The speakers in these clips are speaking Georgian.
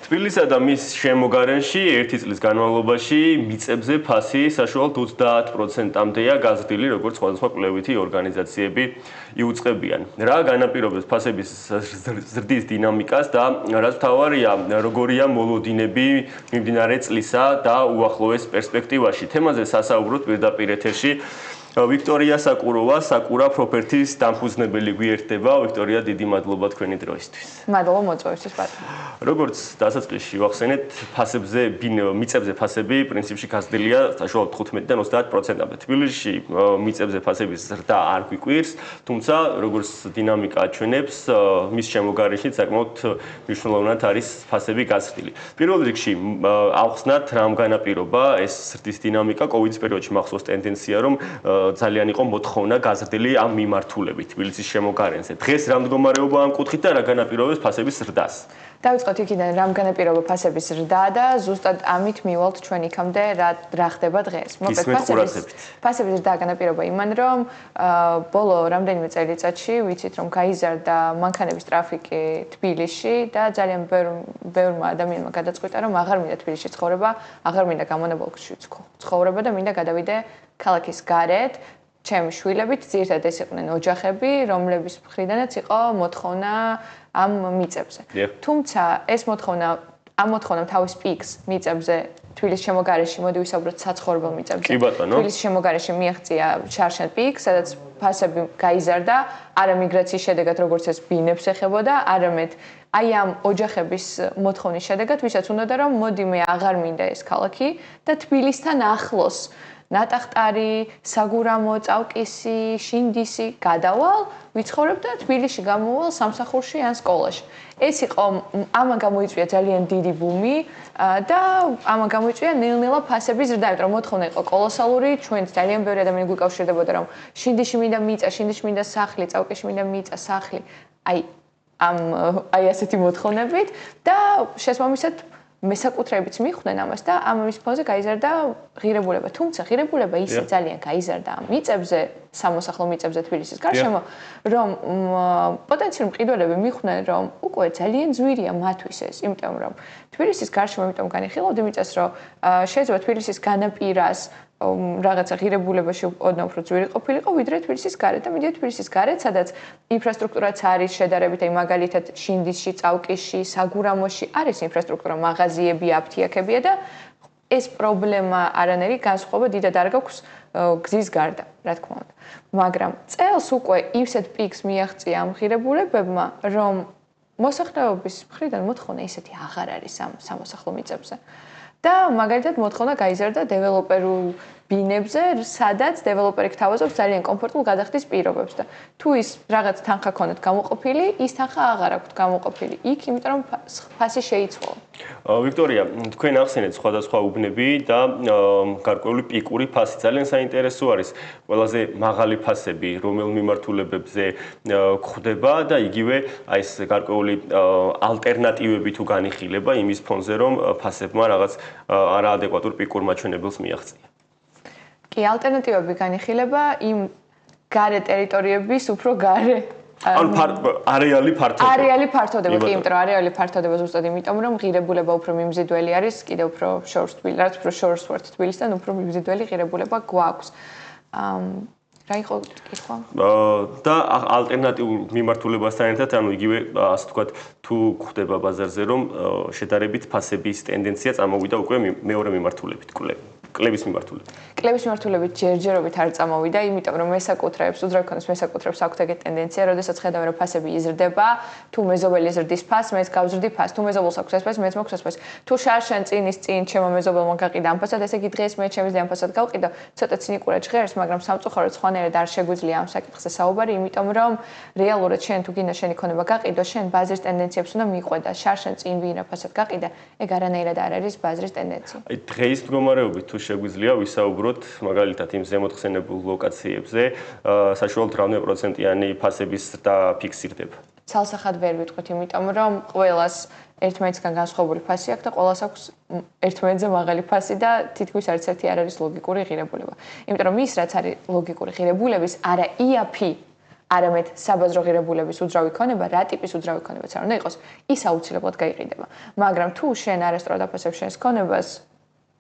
თბილისსა და მის შემოგარენში ერთი წლის განმავლობაში მიწებზე ფასი საშუალოდ 30%-მდეა გაზრდილი, როგორც სხვადასხვა კვლევითი ორგანიზაციები იუწყებიან. რა განაპირობებს ფასების ზრდის დინამიკას და რაც მთავარია, როგორია მოლოდინები მიმდინარე წლისა და უახლოეს პერსპექტივაში. თემაზე სასაუბროთ პირდაპირ ეთერში ვიქტორია საკუროვა, საკურა პროპერტის დამფუძნებელი გვერდება. ვიქტორია, დიდი მადლობა თქვენი დროისთვის. მადლობა მოწვევისთვის, ბატონო. როგორც დასაწყისში ვახსენეთ, მიწებზე ფასები პრინციპში გაზრდილია საშუალოდ 15-დან 30%-მდე. თბილისში მიწებზე ფასების ზრდა არ გვიკვირს, თუმცა როგორც დინამიკა აჩვენებს, მის შემოგარენში საკმაოდ მნიშვნელოვნად არის ფასები გაზრდილი. პირველ რიგში ავხსნათ რამ განაპირობა ეს ზრდის დინამიკა. კოვიდის პერიოდში მახსოვს ტენდენცია, რომ ძალიან იყო მოთხოვნა გაზრდილი ამ მიმართულებით თბილისის შემოგარენზე. დღეს რა მდგომარეობა ამ კუთხით და რა განაპირობებს ფასების ზრდას? დავიწყოთ იქიდან რამ განაპირობა ფასების ზრდა და ზუსტად ამით მივალთ ჩვენ იქამდე რა ხდება დღეს. ფასების ზრდა განაპირობა იმან, რომ ბოლო რამდენიმე წელიწადში ვიცით, რომ გაიზარდა მანქანების ტრაფიკი თბილისში და ძალიან ბევრმა ადამიანმა გადაწყვიტა, რომ აღარ მინდა თბილისში ცხოვრება, აღარ მინდა გამონაბოლქვში ცხოვრება და მინდა გადავიდე ქალაქის გარეთ. ჩემი შვილებით ძირითადად ეს იყვნენ ოჯახები, რომლების მხრიდანაც იყო მოთხოვნა ამ მიწებზე. თუმცა ეს ამ მოთხოვნამ თავის პიკს მიწებზე თბილისის შემოგარენში, მოდი ვისაუბროთ საცხოვრებელ მიწებზე. თბილისის შემოგარენში მიაღწია შარშან პიკს, სადაც ფასები გაიზარდა, არა მიგრაციის შედეგად, როგორც ეს ბინებს ეხებოდა, არამედ აი ამ ოჯახების მოთხოვნის შედეგად, ვისაც უნდოდა რომ მოდი მე აღარ მინდა ეს ქალაქი და თბილისთან ახლოს ნატახტარი, საგურამო, წავკისი, შინდისი გადავალ, ვიცხოვრებ და თბილისში გამოვალ სამსახურში ან სკოლაში. ეს იყო ამან გამოიწვია ძალიან დიდი ბუმი და ამან გამოიწვია ნელ-ნელა ფასების ზრდა, იმიტომ რომ მოთხოვნა იყო კოლოსალური, ჩვენ ძალიან ბევრი ადამიანი გვიკავშირდებოდა, რომ შინდიში მინდა მიწა, შინდიში მინდა სახლი, წავკიში მინდა მიწა, სახლი. აი ასეთი მოთხოვნებით და შესაბამისად მესაკუთრეებიც მიხვდნენ ამას და ამის ფონზე გაიზარდა ღირებულება. თუმცა ღირებულება ისე ძალიან გაიზარდა ამ მიწებზე, სამოსახლო მიწებზე თბილისის გარშემო, რომ პოტენციალური მყიდველები მიხვდნენ, რომ უკვე ძალიან ძვირია მათთვის ეს, იმიტომ რომ თბილისის გარშემო იმიტომ განიხილავთ იმიტას, რომ შეიძლება თბილისის განაპირას რაღაცა ღირებულებაში ოდნავ უფრო ძვირი ყოფილიყო, ვიდრე თბილისის გარეთ და მიდიოთ თბილისის გარეთ, სადაც ინფრასტრუქტურაც არის შედარებით, აი მაგალითად შინდისში, წავკისში, საგურამოში არის ინფრასტრუქტურა, მაღაზიები, აფთიაქებია და ეს პრობლემა არანაირი განსხვავება დიდად არ გაქვს გზის გარდა, რა თქმა უნდა. მაგრამ წელს უკვე ისეთ პიკს მიაღწია ამ ღირებულებებმა, რომ მოსახლეობის მხრიდან მოთხოვნა ისეთი აღარ არის ამ სამოსახლო მიწებზე. და მაგალითად მოთხოვნა გაიზარდა დეველოპერულ ბინებზე, სადაც დეველოპერი გთავაზობს ძალიან კომფორტულ გადახდის პირობებს და თუ ის რაღაც თანხა ქონათ გამოყოფილი, ის თანხა აღარ აქვს გამოყოფილი. იქ იმიტომ რომ ფასი შეიცვალა. ვიქტორია, თქვენ ახსენეთ სხვადასხვა უბნები და გარკვეული პიკური ფასი. ძალიან საინტერესო არის ყველაზე მაღალი ფასები, რომელ მიმართულებებზე გვხვდება და იგივე აი ეს გარკვეული ალტერნატივები თუ განიხილება იმის ფონზე, რომ ფასებმა რაღაც არაადეკვატურ პიკურ მაჩვენებელს მიაღწია. კი, ალტერნატივები განიხილება იმ გარე ტერიტორიების უფრო გარე არეალი ფართოდება, კი, იმიტომ რომ არეალი ფართოდება ზუსტად იმიტომ, რომ ღირებულება უფრო მიმზიდველი არის, კიდევ უფრო შორს თბილისს, რაც უფრო შორს ვართ თბილისთან, უფრო მიმზიდველი ღირებულება გვაქვს. რა იყო კითხვა? და ალტერნატიულ მიმართულებასთან ერთად, ანუ იგივე ასე ვთქვათ, თუ გვხვდება ბაზარზე, რომ შედარებით ფასების ტენდენცია წამოვიდა უკვე მეორე მიმართულებით, კლების მიმართულებით. კლების მიმართულებით ჯერჯერობით არ წამოვიდა, იმიტომ რომ მესაკუთრეებს, უძრავი ქონდეს მესაკუთრეებს აქვთ ეგეთი ტენდენცია, როდესაც ხედავენ რომ ფასები იზრდება, თუ მეზობელი ზრდის ფასს, მეც გავზრდი ფასს, თუ მეზობელს აქვს ეს ფასი, მეც მაქვს ეს ფასი. თუ შარშან წინის წინ ჩემო მეზობელმა გაყიდა ამ ფასად, ესე იგი დღეს მე ჩემს ამ ფასად გავყიდა, ცოტა ცინიკურად ჟღერს, მაგრამ სამწუხაროდ სხვანაირად არ შეგვიძლია ამ საკითხზე საუბარი, იმიტომ რომ რეალურად შენ თუ გინდა შენი ქონება გაყიდო, შენ ბაზრის ტენდენციებს უნდა მიყვედა. შარშან წინ ვინ რა ფასად გაყიდა, ეგ არანაირად არ არის ბაზრის ტენდენცია. აი დღეის მდგომარეობით თუ შეგვიძლია ვისაუბროთ მაგალითად იმ ზემოთხსენებულ ლოკაციებზე, საშუალოდ რამდენი პროცენტიანი ფასების ზრდა ფიქსირდება? ცალსახად ვერ ვიტყვით, იმიტომ რომ ყველას ერთმანეთისგან განსხვავებული ფასი აქვს და ყველას აქვს ერთმანეთზე მაღალი ფასი და თითქმის არც ერთი არ არის ლოგიკური ღირებულება. იმიტომ რომ ის რაც არის ლოგიკური ღირებულების, არა იაფი არამედ საბაზრო ღირებულების უძრავი ქონება, რა ტიპის უძრავი ქონებაც არ უნდა იყოს, ის აუცილებლად გაიყიდება. მაგრამ თუ შენ არასწორად აფასებ შენს ქონებას,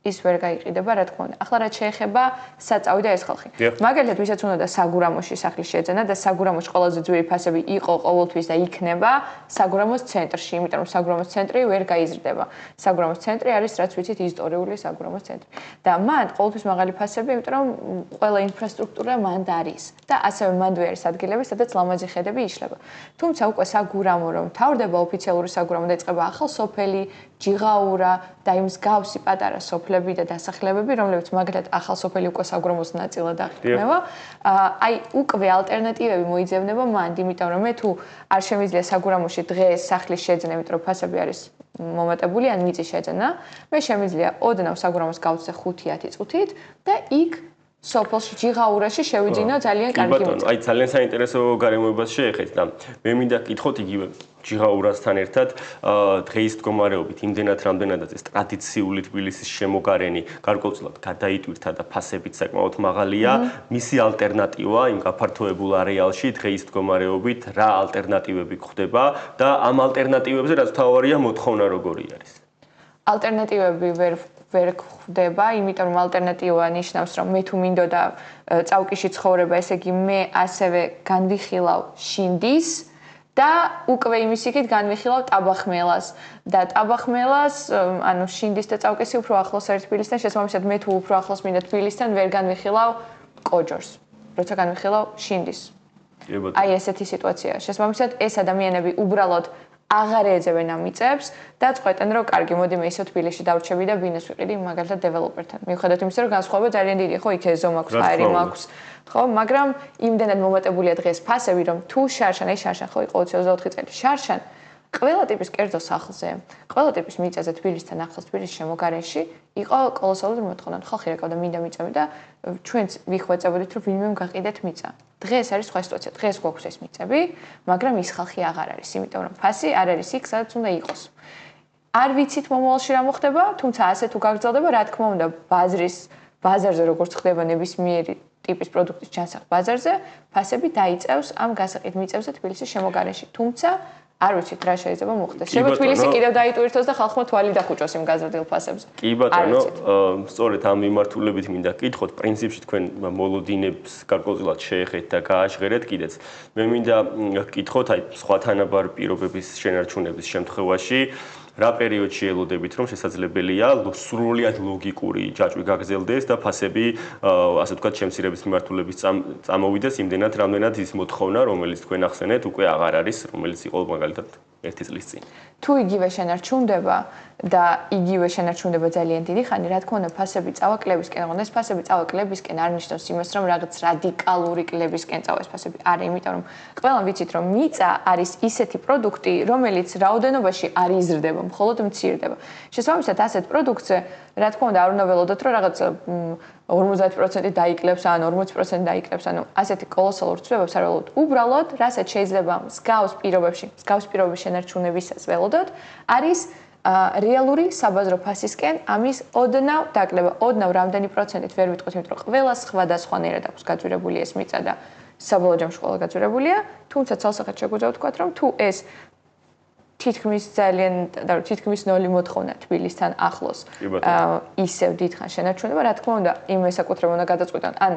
ის ვერ გაიყიდება, რა თქმა უნდა. ახლა რაც შეეხება საწავი და ეს ხალხი. მაგალითად, ვისაც უნდა საგურამოში სახლის შეძენა და საგურამოში ყველაზე ძვირი ფასები იყო ყოველთვის და იქნება საგურამოს ცენტრში, იმიტომ რომ საგურამოს ცენტრი ვერ გაიზრდება. საგურამოს ცენტრი არის, რაც ვიცით, ისტორიული საგურამოს ცენტრი. და მან ყოველთვის მაღალი ფასები, იმიტომ რომ ყველა ინფრასტრუქტურა მანდ არის და ასევე მანდვე არის ადგილები, სადაც ლამაზი ხედები იშლება. თუმცა უკვე საგურამო რომ თავდება ოფიციალური საგურამო და იწყება ახალ სოფელი, ჯიღაურა და იმ მსგავსი პატარა სოფლები და დასახლებები, რომლებიც მაგალითად ახალ სოფელი უკვე საგურამოს ნაწილად აღიქმება, აი უკვე ალტერნატივები მოიძებნება მანდ, იმიტომ რომ მე თუ არ შემიძლია საგურამოში დღეს სახლის შეძენა, იმიტომ რომ ფასები არის მომატებული ან მიწის შეძენა, მე შემიძლია ოდნავ საგურამოს გავწე 5-10 წუთით და იქ სოფელში ჯიღაურაში შევიძინო ძალიან კარგი მიწა. აი ძალიან საინტერესო გარემოებას შეეხეთ და მე მინდა გითხოთ იგივე ჯიღაურასთან ერთად დღეის მდგომარეობით იმდენად რამდენადაც ეს ტრადიციული თბილისის შემოგარენი გარკვეულწილად გადაიტვირთა და ფასებიც საკმაოდ მაღალია, მისი ალტერნატივა იმ გაფართოებულ არეალში დღეის მდგომარეობით რა ალტერნატივები გვხდება და ამ ალტერნატივებზე რაც თავარია მოთხოვნა როგორი არის? ალტერნატივები ვერ გვხდება, იმიტომ რომ ალტერნატივა ნიშნავს, რომ მე თუ მინდოდა წავკიში ცხოვრება, ესე იგი მე ასევე განვიხილავ შინდის და უკვე იმის იქით განვიხილავ ტაბახმელას და ტაბახმელას, ანუ შინდის და წავკისი უფრო ახლოს არის თბილისთან, შესაბამისად მე თუ უფრო ახლოს მინდა თბილისთან, ვერ განვიხილავ კოჯორს, როცა განვიხილავ შინდის. აი ესეთი სიტუაციაა. შესაბამისად ეს ადამიანები უბრალოდ აღარ ეძებენ ამ მიწებს და წყვეტენ რომ კარგი მოდი მე ისე თბილისში დავრჩები და ბიზნეს ვიყიდი მაგალითად დეველოპერთან. მიუხედავად იმისა რომ განსხვავება ძალიან დიდი ხო იქ ეზო მაქვს, ჰაერი მაქვს. ხო, მაგრამ იმდენად მომატებულია დღეს ფასები რომ თუ შარშან, აი შარშან ხო იყო 24 წელი შარშან ყველა ტიპის კერძო სახლზე, ყველა ტიპის მიწაზე თბილისთან ახლოს თბილისის შემოგარენში იყო კოლოსალური მოთხოვნა. ხალხი რეკავდა მინდა მიწები და ჩვენც ვიხვეწებოდით რომ ვინმე გაყიდეთ მიწა. დღეს არის სხვა სიტუაცია. დღეს გვაქვს ეს მიწები, მაგრამ ის ხალხი აღარ არის, იმიტომ რომ ფასი არ არის იქ, სადაც უნდა იყოს. არ ვიცით მომავალში რა მოხდება, თუმცა ასე თუ გაგრძელდება, რა თქმა უნდა, ბაზარზე როგორც ხდება ნებისმიერი ტიპის პროდუქტის ჩანსახ ბაზარზე, ფასები დაიწევს ამ გასაყიდ მიწებზე თბილისის შემოგარენში. თუმცა არ ვიცით რა შეიძლება მოხდეს. შეიძლება თბილისი კიდევ დაიტვირთოს და ხალხმა თვალი დახუჭოს იმ გაზრდილ ფასებზე. კი ბატონო, სწორედ ამ მიმართულებით მინდა გკითხოთ, პრინციპში თქვენ მოლოდინებს გარკვეულწილად შეეხეთ და გააჟღერეთ კიდეც. მე მინდა გკითხოთ, აი სხვა თანაბარ პირობების შენარჩუნების შემთხვევაში რა პერიოდში ელოდებით რომ შესაძლებელია სრულიად ლოგიკური ჯაჭვი გაგრძელდეს და ფასები ასე ვთქვათ შემცირების მიმართულების წამოვიდეს იმდენად რამდენად ის მოთხოვნა რომელიც თქვენ ახსენეთ უკვე აღარ არის რომელიც იყო მაგალითად 1 წლის წინ თუ იგივე შენარჩუნდება და იგივე შენარჩუნდება ძალიან დიდი ხანი რა თქმა უნდა ფასები წავაკლებისკენ ოღონდ ეს ფასები წავაკლებისკენ არ ნიშნავს იმას რომ რაღაც რადიკალური კლებისკენ წავეს ფასები არა იმიტომ რომ ყველამ ვიცით რომ მიწა არის ისეთი პროდუქტი რომელიც რაოდენობაში არ იზრდება მხოლოდ მცირდება შესაბამისად ასეთ პროდუქტზე რა თქმა უნდა არ უნდა ველოდოთ რომ რაღაც 50% დაიკლებს ან 40% დაიკლებს ანუ ასეთი კოლოსალურ ცვლილებებს არ ველოდოთ უბრალოდ რასაც შეიძლება მსგავს პირობებში შენარჩუნებისას ველოდოთ არის რეალური საბაზრო ფასისკენ ამის ოდნავ დაკლება ოდნავ რამდენი პროცენტით ვერ ვიტყვით იმიტომ რომ ყველა სხვადასხვანაირად აქვს გაძვირებული ეს მიწა და საბოლოო ჯამში ყველა გაძვირებულია თუმცა ცალსახად შეგვიძლია ვთქვათ რომ თუ ეს თითქმის ძალიან და თითქმის 0 მოთხოვნა თბილისთან ახლოს ისევ დიდხან შენარჩუნება რა თქმა უნდა იმ ესაკუთრება უნდა გადაწყვიტონ ან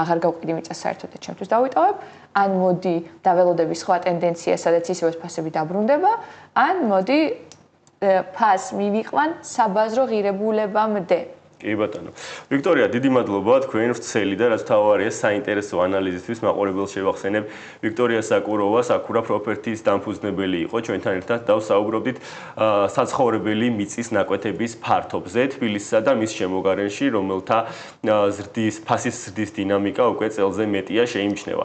აღარ გავყიდი მიწას საერთოდ და ჩემთვის დავიტოვებ ან მოდი დაველოდები სხვა ტენდენცია სადაც ისევ ფასები დაბრუნდება ან მოდი ფას მივიყვან საბაზრო ღირებულებამდე კი ბატონო. ვიქტორია, დიდი მადლობა თქვენ ვრცელი და რაც თავარია საინტერესო ანალიზისთვის მაყურებელს შევახსენებ ვიქტორია საკუროვა, საკურა პროპერტის დამფუძნებელი იყო ჩვენთან ერთად და ვსაუბრობდით საცხოვრებელი მიწის ნაკვეთების ფართობზე თბილისსა და მის შემოგარენში, რომელთა ფასის ზრდის დინამიკა უკვე წელზე მეტია შეიმჩნევა.